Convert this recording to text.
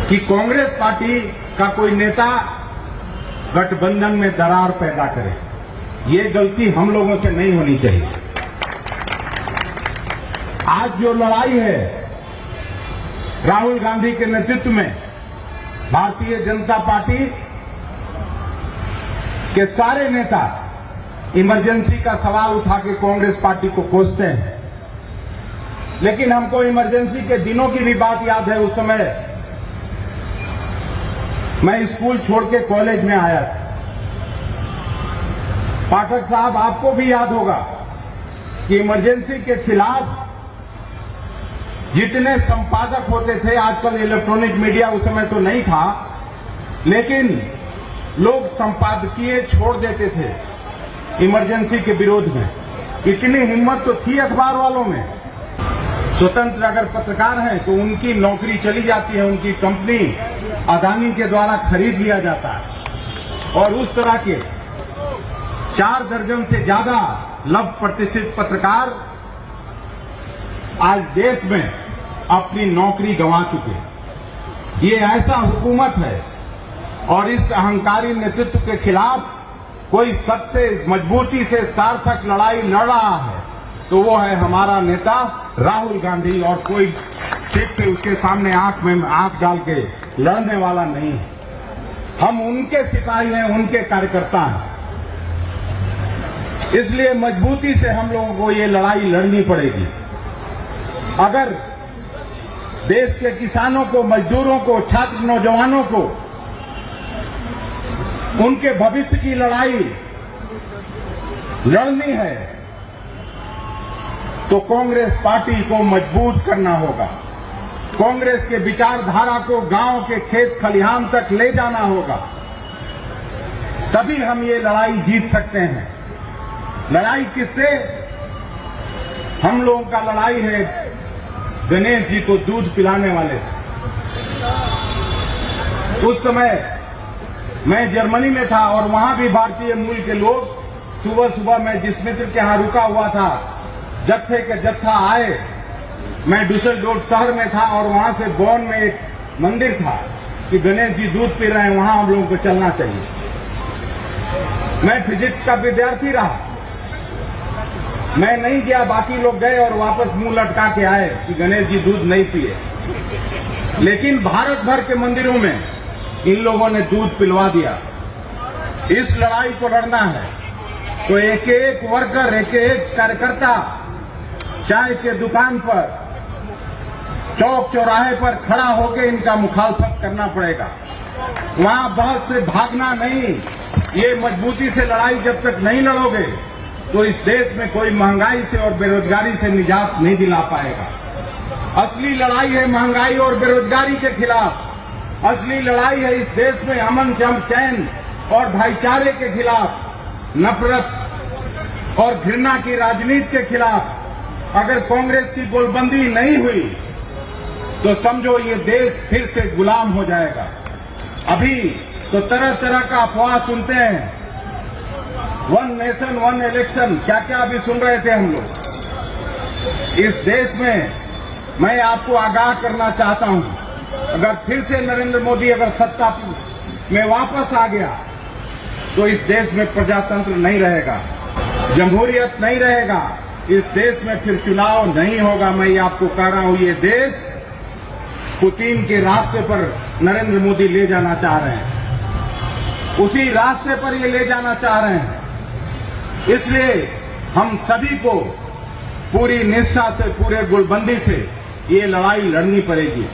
कि कांग्रेस पार्टी का कोई नेता गठबंधन में दरार पैदा करे। ये गलती हम लोगों से नहीं होनी चाहिए। आज जो लड़ाई है राहुल गांधी के नेतृत्व में भारतीय जनता पार्टी के सारे नेता इमरजेंसी का सवाल उठा के कांग्रेस पार्टी को कोसते हैं, लेकिन हमको इमरजेंसी के दिनों की भी बात याद है। उस समय मैं स्कूल छोड़ के कॉलेज में आया था। पाठक साहब, आपको भी याद होगा कि इमरजेंसी के खिलाफ जितने संपादक होते थे, आजकल इलेक्ट्रॉनिक मीडिया उस समय तो नहीं था, लेकिन लोग संपादकीय छोड़ देते थे इमरजेंसी के विरोध में। इतनी हिम्मत तो थी अखबार वालों में। स्वतंत्र अगर पत्रकार हैं तो उनकी नौकरी चली जाती है, उनकी कंपनी अदानी के द्वारा खरीद लिया जाता है। और उस तरह के 4 दर्जन से ज्यादा लब्ध प्रतिष्ठित पत्रकार आज देश में अपनी नौकरी गंवा चुके। ये ऐसा हुकूमत है और इस अहंकारी नेतृत्व के खिलाफ कोई सबसे मजबूती से सार्थक लड़ाई लड़ रहा है तो वो है हमारा नेता राहुल गांधी, और कोई ठीक से उसके सामने आंख में आंख डाल के लड़ने वाला नहीं है। हम उनके सिपाही हैं, उनके कार्यकर्ता हैं। इसलिए मजबूती से हम लोगों को ये लड़ाई लड़नी पड़ेगी। अगर देश के किसानों को, मजदूरों को, छात्र नौजवानों को उनके भविष्य की लड़ाई लड़नी है तो कांग्रेस पार्टी को मजबूत करना होगा। कांग्रेस के विचारधारा को गांव के खेत खलिहान तक ले जाना होगा, तभी हम ये लड़ाई जीत सकते हैं। लड़ाई किससे? हम लोगों का लड़ाई है गणेश जी को दूध पिलाने वाले से। उस समय मैं जर्मनी में था और वहां भी भारतीय मूल के लोग, सुबह सुबह मैं जिस मित्र के यहां रुका हुआ था, जत्थे के जत्था आए। मैं डुसेलडोर्फ शहर में था और वहां से बॉन में एक मंदिर था कि गणेश जी दूध पी रहे हैं, वहां हम लोगों को चलना चाहिए। मैं फिजिक्स का विद्यार्थी रहा, मैं नहीं गया, बाकी लोग गए और वापस मुंह लटका के आए कि गणेश जी दूध नहीं पिए। लेकिन भारत भर के मंदिरों में इन लोगों ने दूध पिलवा दिया। इस लड़ाई को लड़ना है तो एक एक वर्कर, एक एक कार्यकर्ता चाय के दुकान पर, चौक चौराहे पर खड़ा होकर इनका मुखालफत करना पड़ेगा। वहां बहस से भागना नहीं। ये मजबूती से लड़ाई जब तक नहीं लड़ोगे तो इस देश में कोई महंगाई से और बेरोजगारी से निजात नहीं दिला पाएगा। असली लड़ाई है महंगाई और बेरोजगारी के खिलाफ। असली लड़ाई है इस देश में अमन चैन और भाईचारे के खिलाफ, नफरत और घृणा की राजनीति के खिलाफ। अगर कांग्रेस की गोलबंदी नहीं हुई तो समझो ये देश फिर से गुलाम हो जाएगा। अभी तो तरह तरह का अफवाह सुनते हैं, 1 नेशन 1 इलेक्शन, क्या क्या अभी सुन रहे थे हम लोग। इस देश में मैं आपको आगाह करना चाहता हूं, अगर फिर से नरेंद्र मोदी अगर सत्ता में वापस आ गया तो इस देश में प्रजातंत्र नहीं रहेगा, जमहूरियत नहीं रहेगा, इस देश में फिर चुनाव नहीं होगा। मैं ये आपको कह रहा हूं, ये देश पुतिन के रास्ते पर नरेंद्र मोदी ले जाना चाह रहे हैं, उसी रास्ते पर ये ले जाना चाह रहे हैं। इसलिए हम सभी को पूरी निष्ठा से, पूरे गुलबंदी से ये लड़ाई लड़नी पड़ेगी।